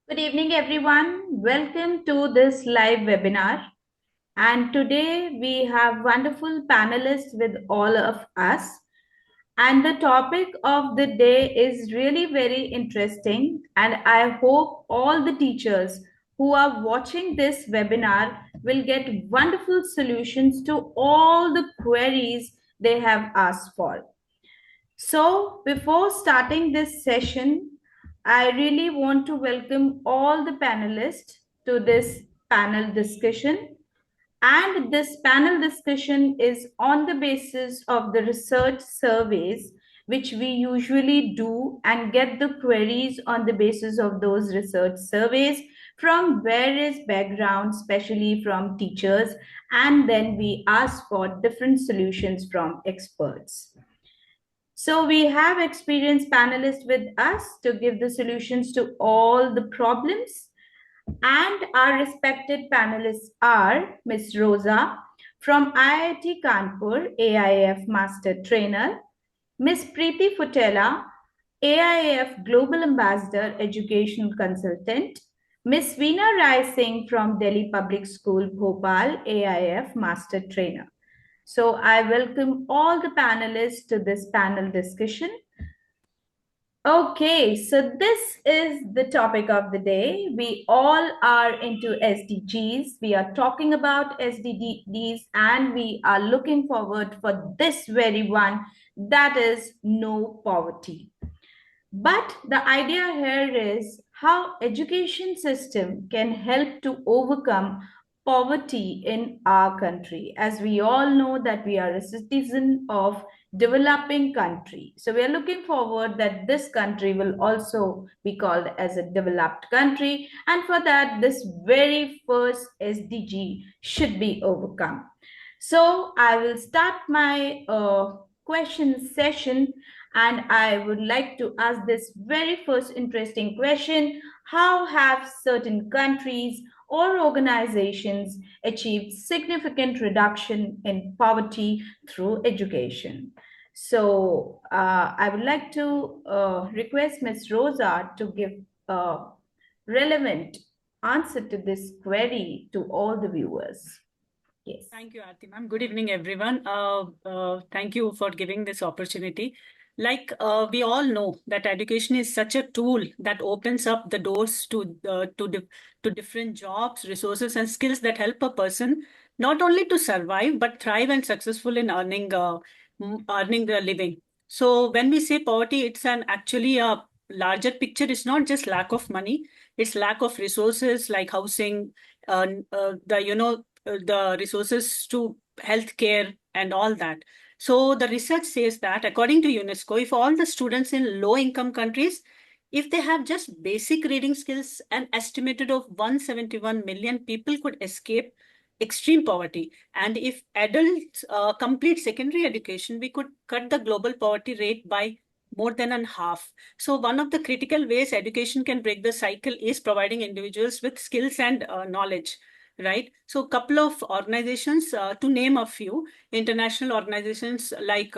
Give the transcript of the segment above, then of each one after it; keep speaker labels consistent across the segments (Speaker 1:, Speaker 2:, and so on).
Speaker 1: Good evening, everyone. Welcome to this live webinar. And today we have wonderful panelists with all of us. And the topic of the day is really very interesting. And I hope all the teachers who are watching this webinar will get wonderful solutions to all the queries they have asked for. So, before starting this session, I really want to welcome all the panelists to this panel discussion. And this panel discussion is on the basis of the research surveys, which we usually do and get the queries on the basis of those research surveys from various backgrounds, especially from teachers. And then we ask for different solutions from experts. So we have experienced panelists with us to give the solutions to all the problems. And our respected panelists are Ms. Rosa from IIT Kanpur, AIF Master Trainer, Ms. Preeti Futela, AIF Global Ambassador Educational Consultant, Ms. Veena Rai Singh from Delhi Public School, Bhopal, AIF Master Trainer. So I welcome all the panelists to this panel discussion. Okay, so this is the topic of the day. We all are into SDGs. We are talking about SDGs and we are looking forward for this very one, that is no poverty. But the idea here is how education system can help to overcome poverty in our country. As we all know that we are a citizen of developing country. So we are looking forward that this country will also be called as a developed country. And for that, this very first SDG should be overcome. So I will start my question session and I would like to ask this very first interesting question. How have certain countries or organizations achieved significant reduction in poverty through education? So I would like to request Ms. Rosa to give a relevant answer to this query to all the viewers. Yes.
Speaker 2: Thank you, Aarti ma'am. Good evening, everyone. Thank you for giving this opportunity. We all know that education is such a tool that opens up the doors to different jobs, resources, and skills that help a person not only to survive but thrive and successful in earning their living. So when we say poverty, it's an actually a larger picture. It's not just lack of money; it's lack of resources like housing, the resources to healthcare and all that. So the research says that according to UNESCO, if all the students in low income countries, if they have just basic reading skills, an estimated of 171 million people could escape extreme poverty. And if adults complete secondary education, we could cut the global poverty rate by more than a half. So one of the critical ways education can break the cycle is providing individuals with skills and knowledge, right? So a couple of organizations, to name a few, international organizations like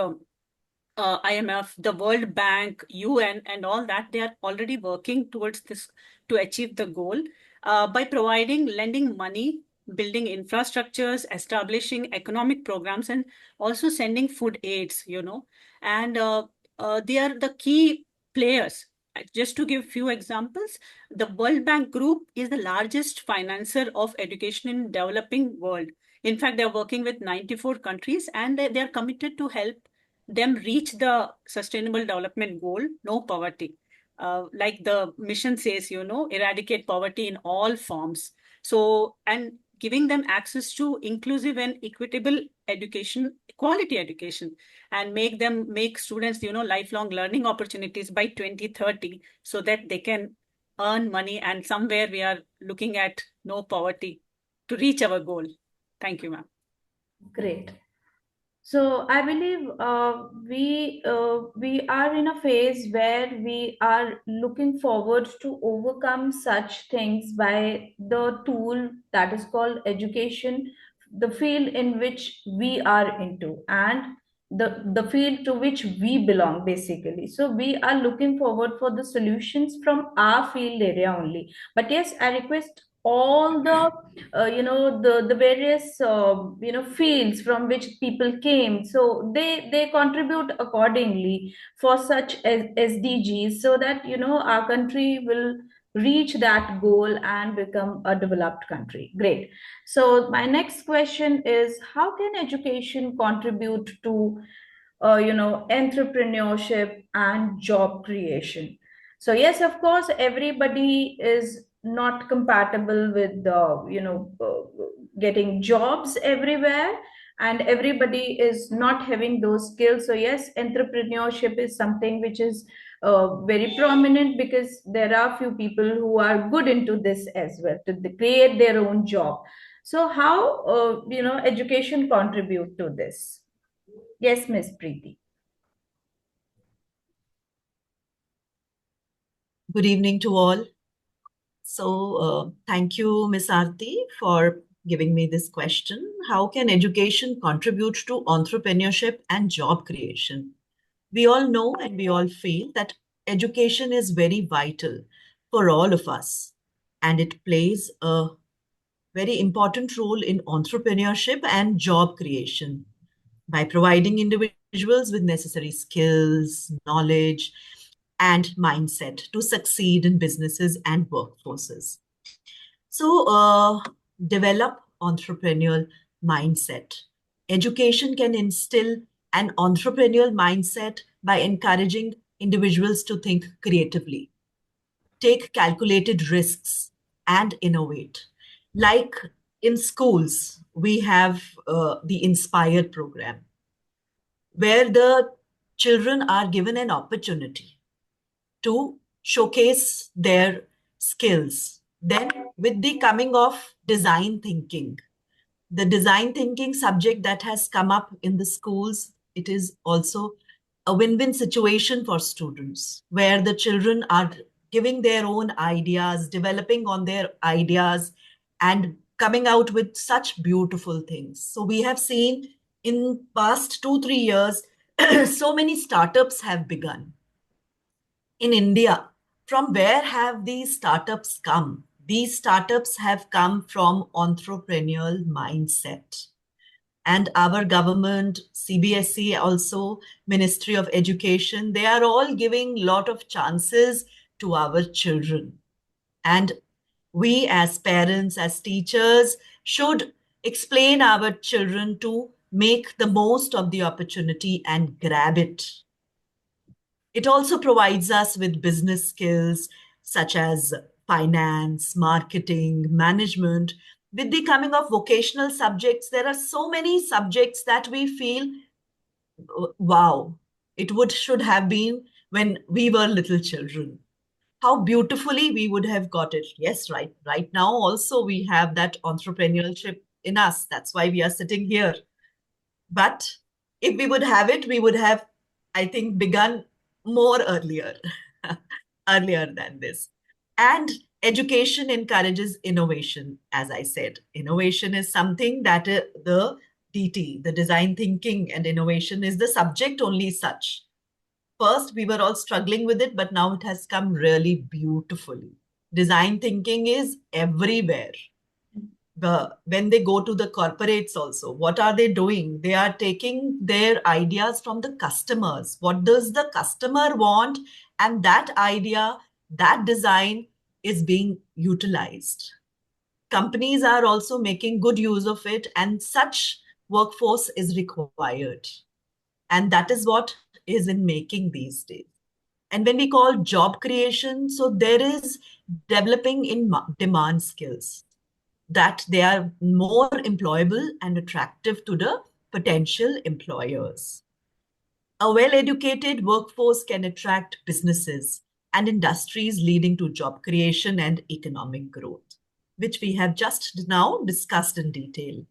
Speaker 2: IMF, the World Bank, UN, and all that, they are already working towards this to achieve the goal by providing lending money, building infrastructures, establishing economic programs, and also sending food aids, and they are the key players. Just to give few examples, the World Bank Group is the largest financer of education in developing world. In fact, they're working with 94 countries and they are committed to help them reach the sustainable development goal, no poverty. Like the mission says, eradicate poverty in all forms. So, and giving them access to inclusive and equitable education, quality education, and make students, lifelong learning opportunities by 2030 so that they can earn money. And somewhere we are looking at no poverty to reach our goal. Thank you, ma'am.
Speaker 1: Great. So I believe we are in a phase where we are looking forward to overcome such things by the tool that is called education, the field in which we are into. And the field to which we belong, basically. So we are looking forward for the solutions from our field area only. But yes, I request all the the various fields from which people came, so they contribute accordingly for such as SDGs, so that our country will reach that goal and become a developed country. Great. So my next question is, how can education contribute to entrepreneurship and job creation? So yes, of course, everybody is not compatible with getting jobs everywhere, and everybody is not having those skills. So yes, entrepreneurship is something which is very prominent, because there are few people who are good into this as well, to create their own job. So how education contribute to this? Yes, Miss Preeti.
Speaker 3: Good evening to all. Thank you, Ms. Aarti, for giving me this question. How can education contribute to entrepreneurship and job creation? We all know and we all feel that education is very vital for all of us, and it plays a very important role in entrepreneurship and job creation by providing individuals with necessary skills, knowledge, and mindset to succeed in businesses and workforces. So, develop entrepreneurial mindset. Education can instill an entrepreneurial mindset by encouraging individuals to think creatively, take calculated risks, and innovate. Like in schools, we have the Inspire program, where the children are given an opportunity to showcase their skills. Then, with the coming of the design thinking subject that has come up in the schools, it is also a win-win situation for students, where the children are giving their own ideas, developing on their ideas, and coming out with such beautiful things. So we have seen in past 2 3 years, so many startups have begun in India. From where have these startups come? These startups have come from entrepreneurial mindset. And our government, CBSE, also Ministry of Education, they are all giving lot of chances to our children. And we as parents, as teachers, should explain our children to make the most of the opportunity and grab it. It also provides us with business skills such as finance, marketing, management. With the coming of vocational subjects, there are so many subjects that we feel, wow, it would should have been when we were little children. How beautifully we would have got it. Yes, right now also we have that entrepreneurship in us. That's why we are sitting here. But if we would have it, we would have, I think, begun more earlier, earlier than this. And education encourages innovation. As I said, innovation is something that the DT, the design thinking and innovation, is the subject only such. First, we were all struggling with it, but now it has come really beautifully. Design thinking is everywhere. When they go to the corporates also, what are they doing? They are taking their ideas from the customers. What does the customer want? And that idea, that design is being utilized. Companies are also making good use of it, and such workforce is required. And that is what is in making these days. And when we call job creation, so there is developing in demand skills, that they are more employable and attractive to the potential employers. A well-educated workforce can attract businesses and industries, leading to job creation and economic growth, which we have just now discussed in detail.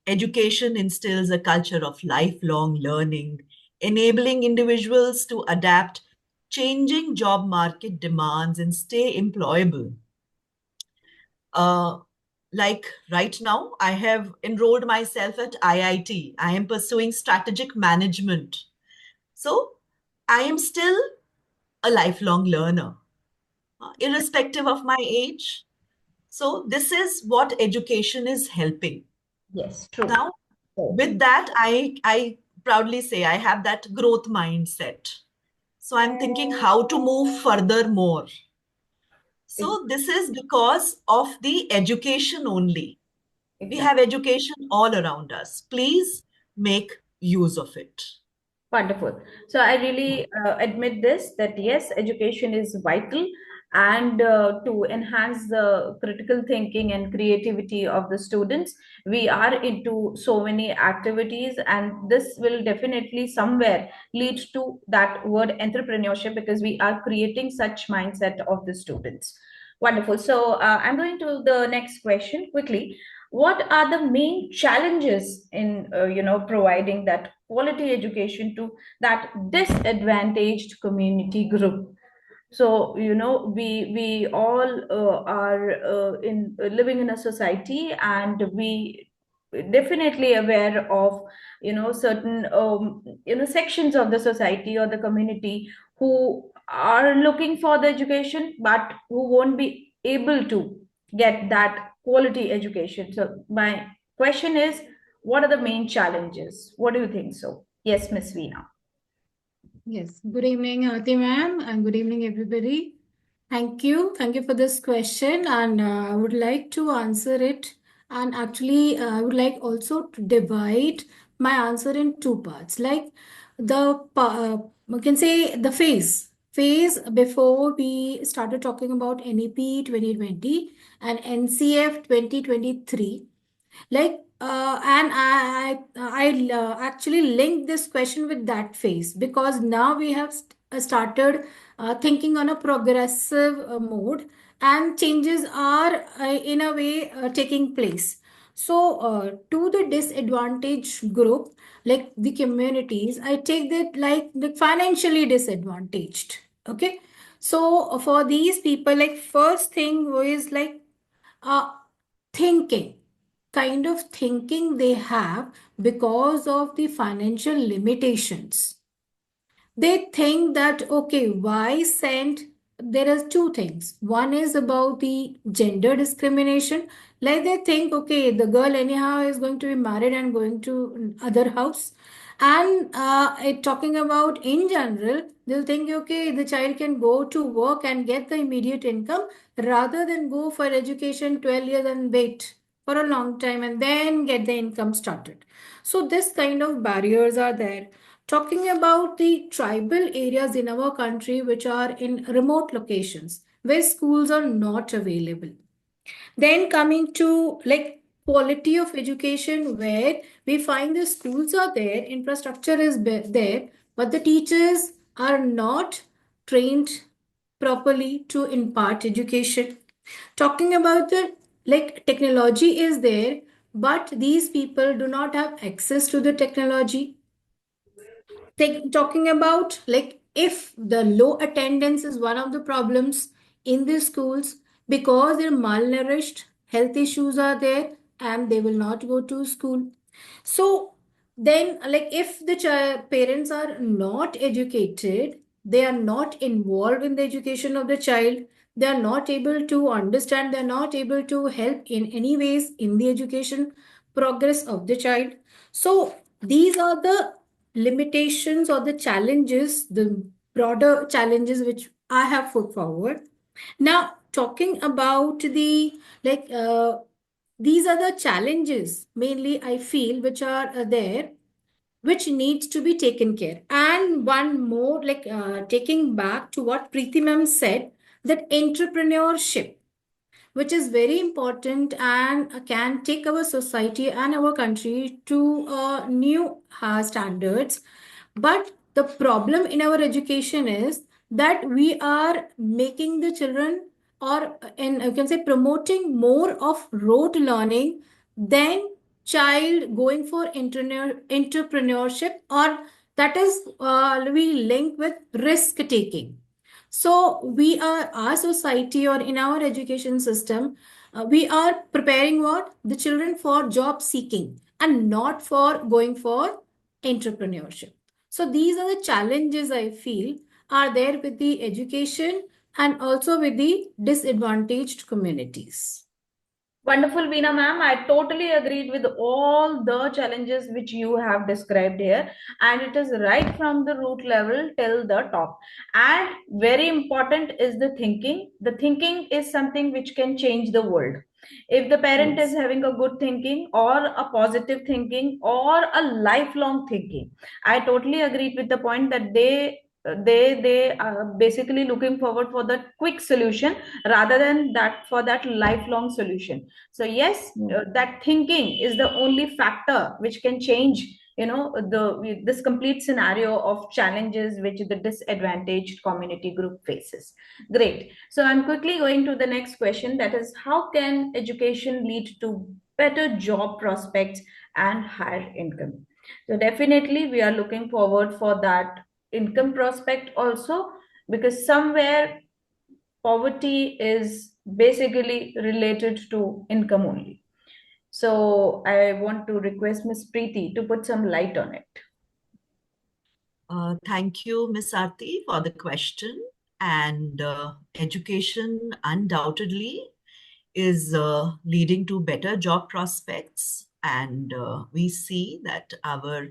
Speaker 3: Education instills a culture of lifelong learning, enabling individuals to adapt changing job market demands and stay employable. Uh, Like right now, I have enrolled myself at IIT. I am pursuing strategic management. So I am still a lifelong learner, irrespective of my age. So this is what education is helping.
Speaker 1: Yes, true.
Speaker 3: Now, with that, I proudly say I have that growth mindset. So I'm thinking how to move further more.
Speaker 1: Ex-
Speaker 3: So this is because of the education only. We
Speaker 1: Exactly.
Speaker 3: have education all around us. Please make use of it.
Speaker 1: Wonderful. So I really admit this that yes, education is vital, and to enhance the critical thinking and creativity of the students, we are into so many activities, and this will definitely somewhere lead to that word entrepreneurship because we are creating such mindset of the students. Wonderful. So I'm going to the next question quickly. What are the main challenges in providing that quality education to that disadvantaged community group? So we all are in living in a society, and we definitely aware of certain sections of the society or the community who are looking for the education but who won't be able to get that quality education. So my question is, what are the main challenges? What do you think? So yes, Miss Veena.
Speaker 4: Yes, good evening, Aarti ma'am, and good evening, everybody. Thank you. Thank you for this question, and I would like to answer it. And actually, I would like also to divide my answer in two parts. Like we can say the phase before we started talking about NEP 2020 and NCF 2023, like and I actually linked this question with that phase because now we have started thinking on a progressive mode, and changes are in a way taking place. So to the disadvantaged group, like the communities, I take that like the financially disadvantaged. Okay, so for these people, like first thing was like uh, thinking, kind of thinking they have because of the financial limitations. They think that okay, why send, there are two things. One is about the gender discrimination, like they think okay, the girl anyhow is going to be married and going to other house. And talking about in general, they'll think okay, the child can go to work and get the immediate income rather than go for education 12 years and wait for a long time and then get the income started. So this kind of barriers are there. Talking about the tribal areas in our country which are in remote locations where schools are not available. Then coming to like quality of education, where we find the schools are there, infrastructure is there, but the teachers are not trained properly to impart education. Talking about the like technology is there, but these people do not have access to the technology. Talking about like if the low attendance is one of the problems in the schools because they're malnourished, health issues are there, and they will not go to school. So then like if the parents are not educated, they are not involved in the education of the child, they are not able to understand, they are not able to help in any ways in the education progress of the child. So these are the limitations or the challenges, the broader challenges which I have put forward. Now, talking about the like, these are the challenges mainly I feel which are there, which needs to be taken care. And one more, like taking back to what Preeti ma'am said, that entrepreneurship, which is very important and can take our society and our country to new standards. But the problem in our education is that we are making the children, or and you can say promoting more of rote learning than child going for entrepreneurship, or that is we link with risk taking. So we are, our society or in our education system, We are preparing what? The children for job seeking and not for going for entrepreneurship. So these are the challenges I feel are there with the education and also with the disadvantaged communities.
Speaker 1: Wonderful, Veena ma'am. I totally agreed with all the challenges which you have described here, and it is right from the root level till the top. And very important is the thinking. The thinking is something which can change the world. If the parent is
Speaker 4: Yes.
Speaker 1: having a good thinking or a positive thinking or a lifelong thinking, I totally agreed with the point that they are basically looking forward for the quick solution rather than that for that lifelong solution. So yes, that thinking is the only factor which can change, the this complete scenario of challenges which the disadvantaged community group faces. Great. So I'm quickly going to the next question, that is, how can education lead to better job prospects and higher income? So definitely we are looking forward for that income prospect also, because somewhere poverty is basically related to income only. So I want to request Miss Preeti to put some light on it.
Speaker 3: Thank you, Miss Aarti, for the question. And education undoubtedly is leading to better job prospects. And we see that our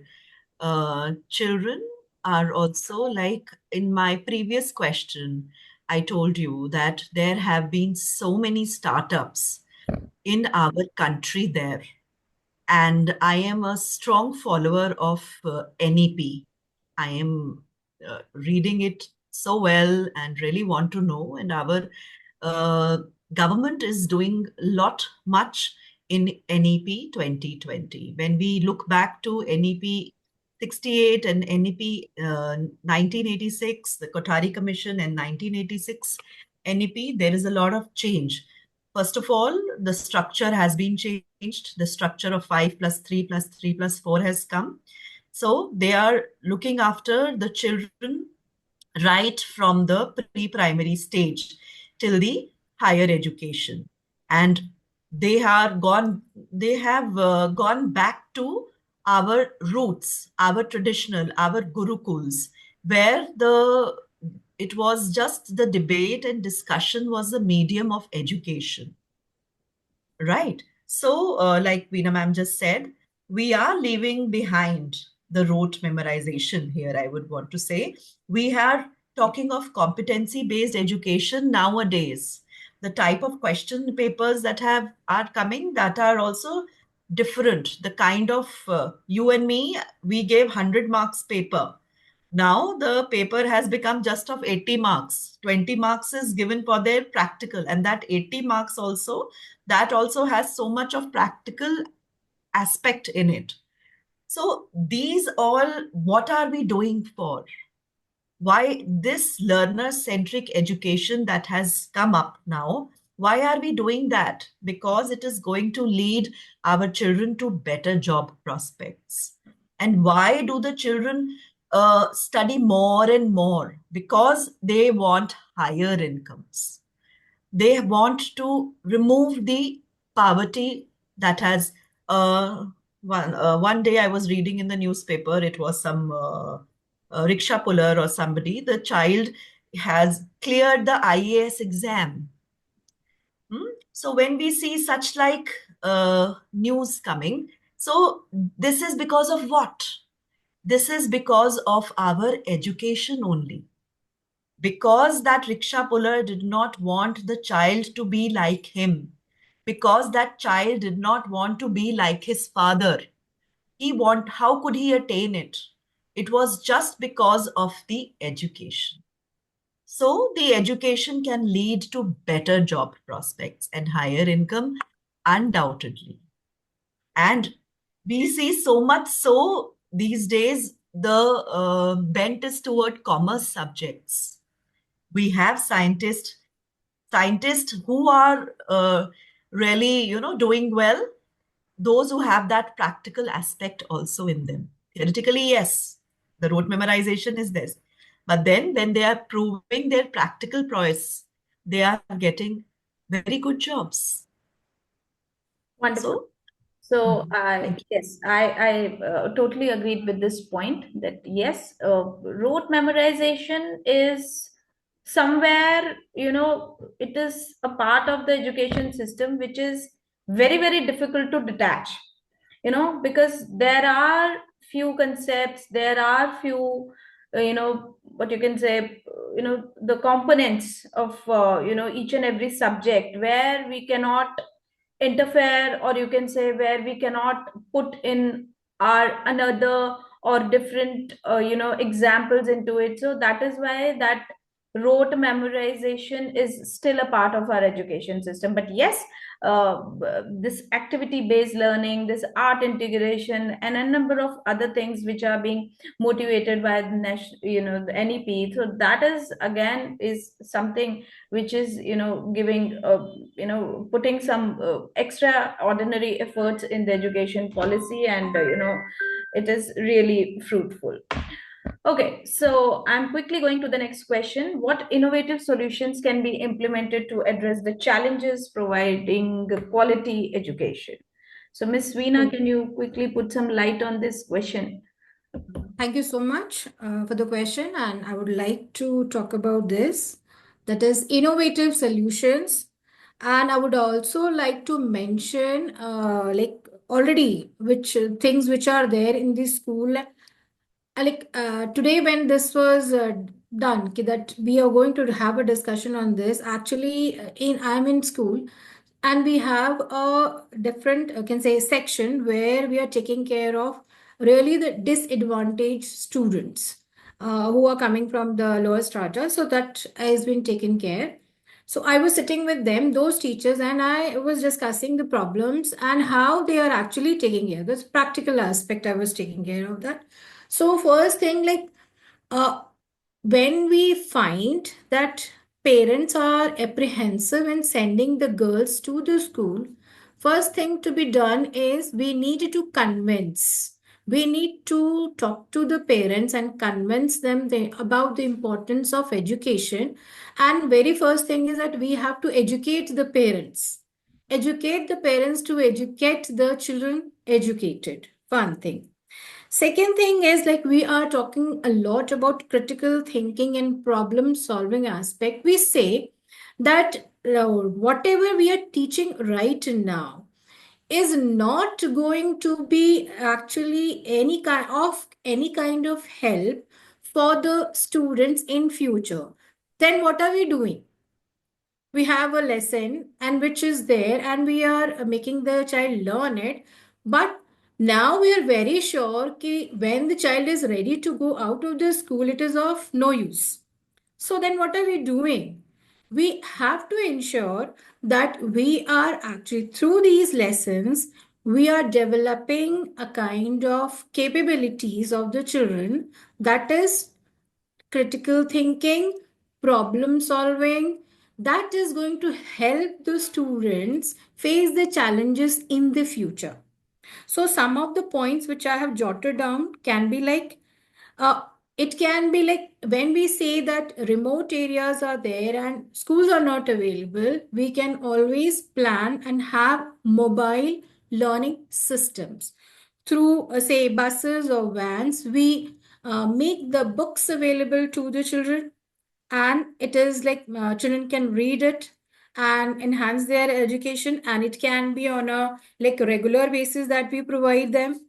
Speaker 3: children are also, like in my previous question, I told you that there have been so many startups in our country there. And I am a strong follower of NEP. I am reading it so well and really want to know. And our uh, government is doing a lot, much in NEP 2020. When we look back to NEP 68 and NEP 1986, the Kothari Commission and 1986 NEP, there is a lot of change. First of all, the structure has been changed. The structure of 5 plus 3 plus 3 plus 4 has come. So they are looking after the children right from the pre-primary stage till the higher education. And they have gone back to our roots, our traditional, our gurukuls, where it was just the debate and discussion was the medium of education. Right. So, like Veena ma'am just said, we are leaving behind the rote memorization here, I would want to say. We are talking of competency-based education nowadays. The type of question papers that are coming that are also different. The kind of you and me, we gave 100 marks paper. Now the paper has become just of 80 marks. 20 marks is given for their practical, and that 80 marks also, that also has so much of practical aspect in it. So these all, what are we doing for? Why this learner-centric education that has come up now? Why are we doing that? Because it is going to lead our children to better job prospects. And why do the children study more and more? Because they want higher incomes. They want to remove the poverty that has one day I was reading in the newspaper, it was some rickshaw puller or somebody, the child has cleared the IAS exam. So when we see such like news coming, so this is because of what? This is because of our education only, because that rickshaw puller did not want the child to be like him, because that child did not want to be like his father. How could he attain it? It was just because of the education. So the education can lead to better job prospects and higher income, undoubtedly. And we see so much so these days the bent is toward commerce subjects. We have scientists who are really doing well, those who have that practical aspect also in them. Theoretically, yes, the rote memorization is this, but then when they are proving their practical prowess, they are getting very good jobs.
Speaker 1: Wonderful.
Speaker 3: So,
Speaker 1: So,
Speaker 3: mhm, thank you.
Speaker 1: yes, I totally agreed with this point that yes, rote memorization is somewhere, it is a part of the education system which is very, very difficult to detach, because there are few concepts, there are few, what you can say, the components of, each and every subject where we cannot interfere, or you can say where we cannot put in our another or different examples into it. So that is why that rote memorization is still a part of our education system. But yes, this activity based learning, this art integration, and a number of other things which are being motivated by the national, the NEP, so that is again is something which is giving putting some extraordinary efforts in the education policy, and it is really fruitful. Okay, so I'm quickly going to the next question. What innovative solutions can be implemented to address the challenges providing quality education? So Miss Veena, can you quickly put some light on this question?
Speaker 4: Thank you so much for the question, and I would like to talk about this, that is innovative solutions. And I would also like to mention, like already, which things which are there in the school. Like today, when this was done, that we are going to have a discussion on this. Actually, in I'm in school, and we have a different, I can say, section where we are taking care of really the disadvantaged students who are coming from the lower strata. So that has been taken care. So I was sitting with them, those teachers, and I was discussing the problems and how they are actually taking care. This practical aspect, I was taking care of that. So first thing, like uh, when we find that parents are apprehensive in sending the girls to the school, first thing to be done is we need to convince. We need to talk to the parents and convince them about the importance of education. And very first thing is that we have to educate the parents. Educate the parents to educate the children educated. One thing. Second thing is, like, we are talking a lot about critical thinking and problem solving aspect. We say that whatever we are teaching right now is not going to be actually any kind of help for the students in future. Then what are we doing? We have a lesson and which is there, and we are making the child learn it, but now we are very sure that when the child is ready to go out of the school, it is of no use. So then what are we doing? We have to ensure that we are actually, through these lessons, we are developing a kind of capabilities of the children, that is critical thinking, problem solving, that is going to help the students face the challenges in the future. So, some of the points which I have jotted down can be like, uh, it can be like when we say that remote areas are there and schools are not available, we can always plan and have mobile learning systems. Through, say, buses or vans, we make the books available to the children, and it is like children can read it and enhance their education, and it can be on a like regular basis that we provide them.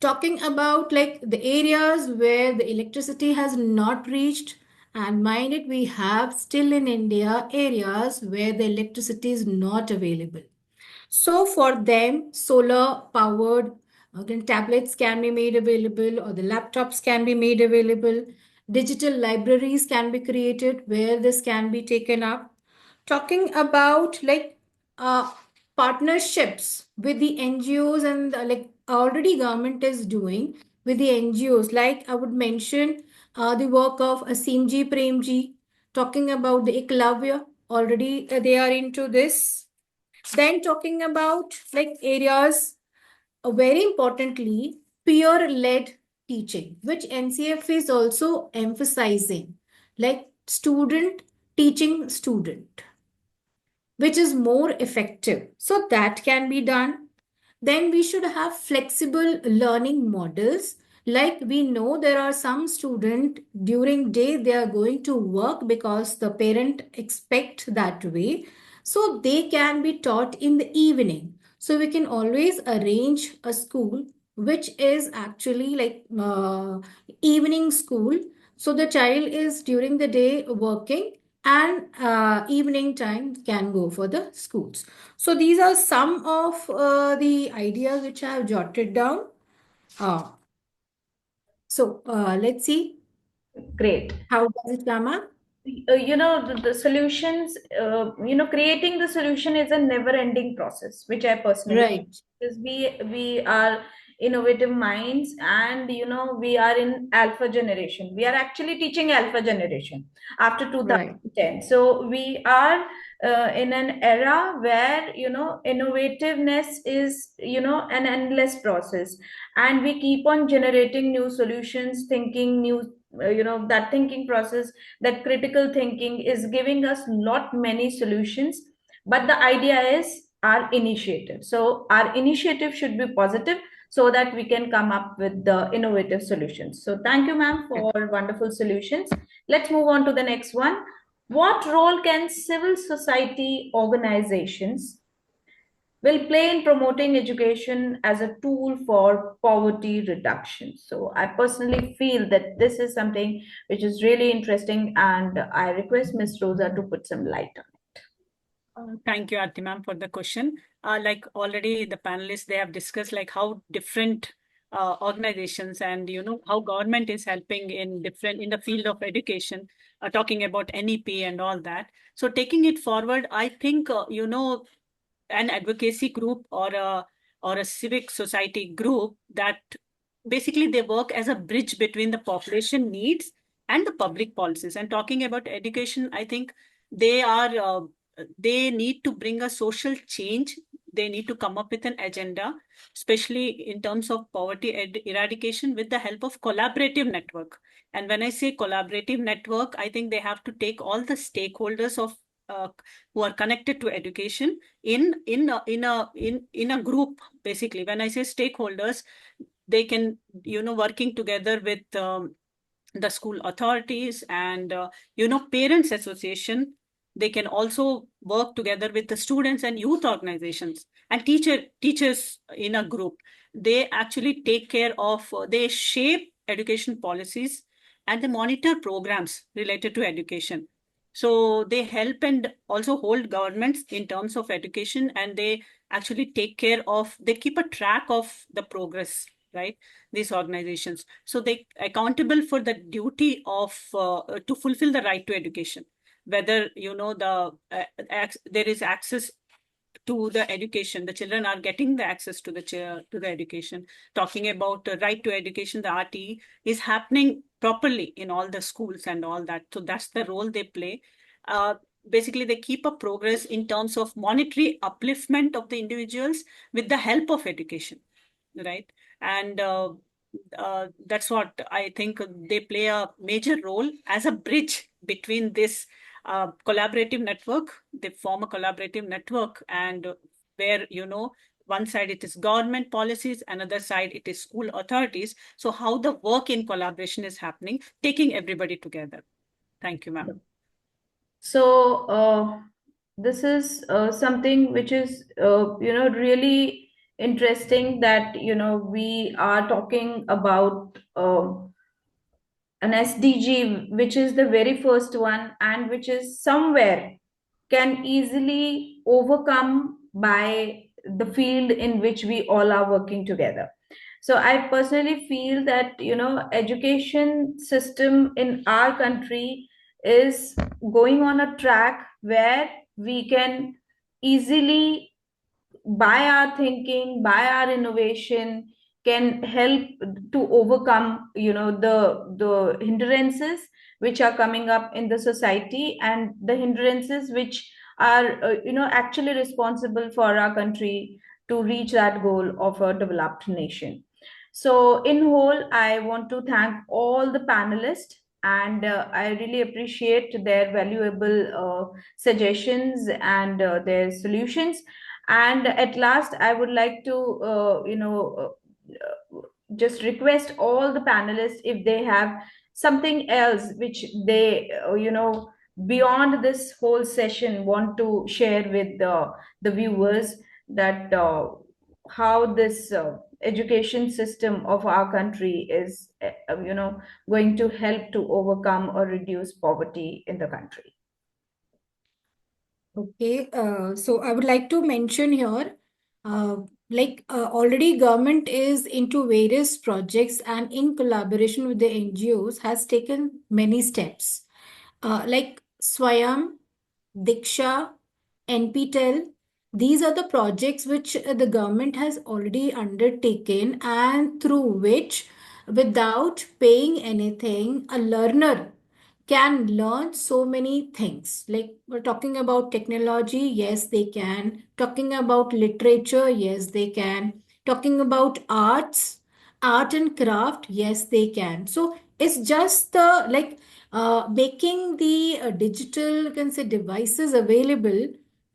Speaker 4: Talking about like the areas where the electricity has not reached, and mind it, we have still in India areas where the electricity is not available. So for them, solar powered tablets can be made available, or the laptops can be made available. Digital libraries can be created where this can be taken up. Talking about like uh, partnerships with the NGOs, and like already government is doing with the NGOs. Like I would mention the work of Asimji Premji, talking about the Eklavya. Already they are into this. Then talking about like areas, very importantly, peer-led teaching, which NCF is also emphasizing, like student teaching student. which is more effective. So that can be done. Then we should have flexible learning models. Like we know there are some student during day they are going to work because the parent expect that way. So they can be taught in the evening. So we can always arrange a school which is actually like evening school. So the child is during the day working and evening time can go for the schools. So these are some of the ideas which I have jotted down. Uh, let's see
Speaker 1: Great.
Speaker 4: how does it come up.
Speaker 1: The solutions, creating the solution is a never ending process, which I personally,
Speaker 4: Right,
Speaker 1: because we are innovative minds, and we are in alpha generation. We are actually teaching alpha generation after
Speaker 4: right,
Speaker 1: 2010. So we are in an era where innovativeness is an endless process, and we keep on generating new solutions, thinking new, that thinking process, that critical thinking is giving us lot many solutions. But the idea is our initiative, so our initiative should be positive, so that we can come up with the innovative solutions. So thank you, ma'am, for wonderful solutions. Let's move on to the next one. What role can civil society organizations will play in promoting education as a tool for poverty reduction? So I personally feel that this is something which is really interesting, and I request Ms. Rosa to put some light on it.
Speaker 2: Thank you, Aarti ma'am, for the question. Like already the panelists, they have discussed like how different organizations and how government is helping in the field of education, talking about NEP and all that. So taking it forward, I think an advocacy group or a civic society group that basically they work as a bridge between the population needs and the public policies. And talking about education, I think they are they need to bring a social change. They need to come up with an agenda, especially in terms of poverty eradication, with the help of collaborative network. And when I say collaborative network, I think they have to take all the stakeholders of who are connected to education in a group. Basically, when I say stakeholders, they can working together with the school authorities and parents association. They can also work together with the students and youth organizations and teachers in a group. They actually take care of they shape education policies and they monitor programs related to education. So they help and also hold governments in terms of education, and they actually take care of, they keep a track of the progress, right? These organizations, so they accountable for the duty of to fulfill the right to education, whether there is access to the education, the children are getting the access to the education. Talking about the right to education, the RTE is happening properly in all the schools and all that. So that's the role they play. uh, Basically they keep a progress in terms of monetary upliftment of the individuals with the help of education, right? And that's what I think they play a major role as a bridge between this collaborative network. They form a collaborative network, and where one side it is government policies, another side it is school authorities. So how the work in collaboration is happening, taking everybody together. Thank you, ma'am.
Speaker 1: So this is something which is really interesting, that we are talking about an SDG, which is the very first one, and which is somewhere can easily overcome by the field in which we all are working together. So I personally feel that education system in our country is going on a track where we can easily, by our thinking, by our innovation, can help to overcome the hindrances which are coming up in the society, and the hindrances which are actually responsible for our country to reach that goal of a developed nation. So in whole, I want to thank all the panelists and I really appreciate their valuable suggestions and their solutions. And at last, I would like to just request all the panelists, if they have something else which they beyond this whole session want to share with the viewers, that how this education system of our country is going to help to overcome or reduce poverty in the country.
Speaker 4: Okay, so I would like to mention here, uh, already government is into various projects and in collaboration with the NGOs has taken many steps, like Swayam, Diksha, NPTEL. These are the projects which the government has already undertaken and through which, without paying anything, a learner can learn so many things. Like we're talking about technology, yes, they can. Talking about literature, yes, they can. Talking about art and craft, yes, they can. So it's just the making the digital, you can say, devices available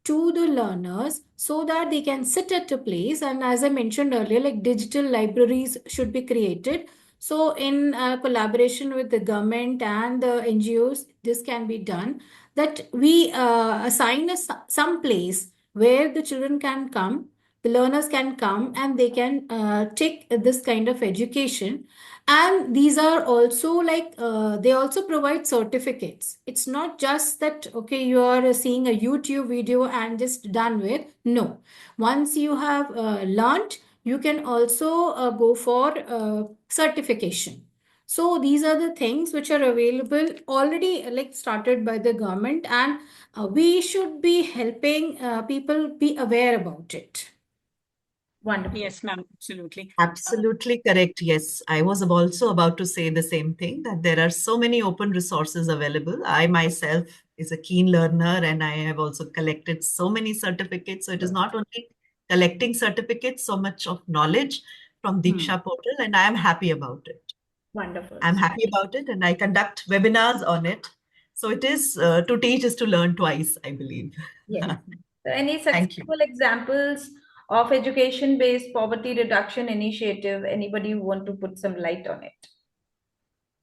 Speaker 4: to the learners so that they can sit at a place. And as I mentioned earlier, like digital libraries should be created, so, in collaboration with the government and the NGOs, this can be done. That we assign some place where the children can come, the learners can come, and they can take this kind of education. And these are also they also provide certificates. It's not just that, okay, you are seeing a YouTube video and just done with. No. Once you have learned, you can also go for certification. So these are the things which are available already, like started by the government, and we should be helping people be aware about it.
Speaker 1: Wonderful.
Speaker 2: Yes, ma'am, absolutely.
Speaker 3: Absolutely correct. Yes, I was also about to say the same thing, that there are so many open resources available. I myself is a keen learner and I have also collected so many certificates. So it is not only collecting certificates, so much of knowledge from Diksha portal, and I am happy about it.
Speaker 1: Wonderful.
Speaker 3: I'm happy about it, and I conduct webinars on it. So it is to teach is to learn twice, I believe.
Speaker 1: Yes. So any
Speaker 3: Thank you.
Speaker 1: successful examples of education-based poverty reduction initiative? Anybody who want to put some light on it?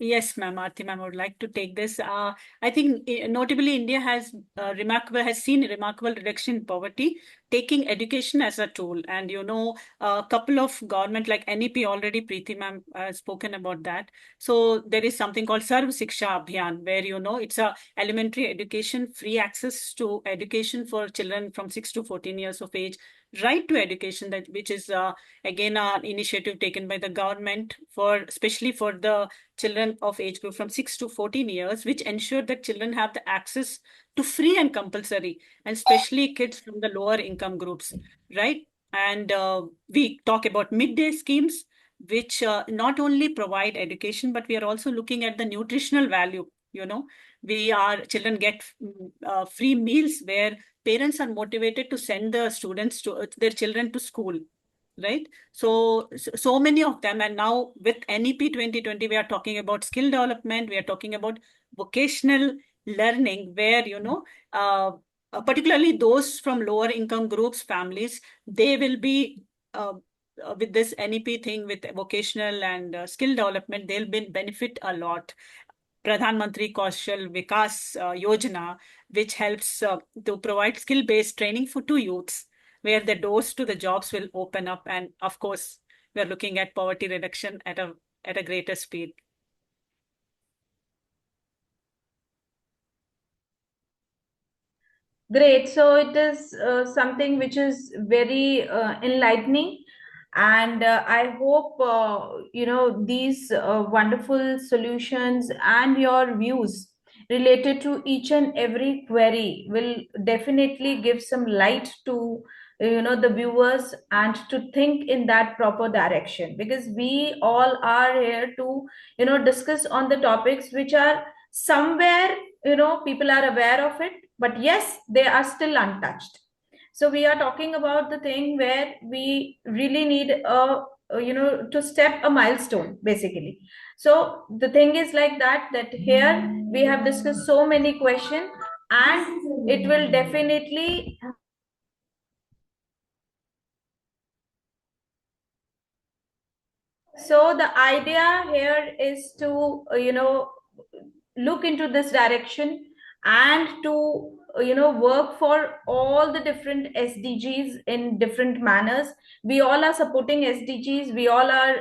Speaker 2: Yes, ma'am, Aarti ma'am, I would like to take this. I think notably India has seen remarkable reduction in poverty, taking education as a tool. And a couple of government like NEP already, Preeti ma'am has spoken about that. So there is something called Sarv Shiksha Abhiyan, where it's a elementary education, free access to education for children from 6 to 14 years of age, right to education, that which is again an initiative taken by the government for especially for the children of age group from 6 to 14 years, which ensure that children have the access to free and compulsory, and especially kids from the lower income groups, right? And we talk about midday schemes, which not only provide education, but we are also looking at the nutritional value. Children get free meals where parents are motivated to send the students to their children to school, right? So many of them, and now with NEP 2020, we are talking about skill development, we are talking about vocational learning, where particularly those from lower income groups, families, they will be with this NEP thing, with vocational and skill development, they'll benefit a lot. Pradhan Mantri Kaushal Vikas Yojana, which helps to provide skill-based training for two youths, where the doors to the jobs will open up. And of course, we are looking at poverty reduction at a greater speed.
Speaker 1: Great. So it is something which is very enlightening, and I hope these wonderful solutions and your views related to each and every query will definitely give some light to the viewers, and to think in that proper direction, because we all are here to discuss on the topics which are somewhere people are aware of it, but yes, they are still untouched. So we are talking about the thing where we really need a to step a milestone basically. So the thing is like that here we have discussed so many questions, and it will definitely. So the idea here is to look into this direction, and to work for all the different SDGs in different manners. We all are supporting SDGs, we all are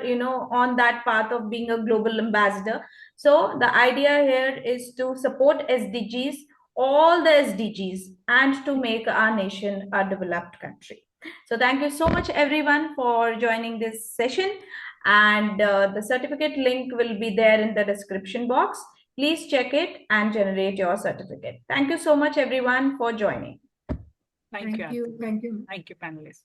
Speaker 1: on that path of being a global ambassador. So the idea here is to support SDGs, all the SDGs, and to make our nation a developed country. So thank you so much everyone for joining this session, and the certificate link will be there in the description box. Please check it and generate your certificate. Thank you so much everyone for joining.
Speaker 2: Thank you.
Speaker 4: Thank you.
Speaker 2: Thank you, panelists.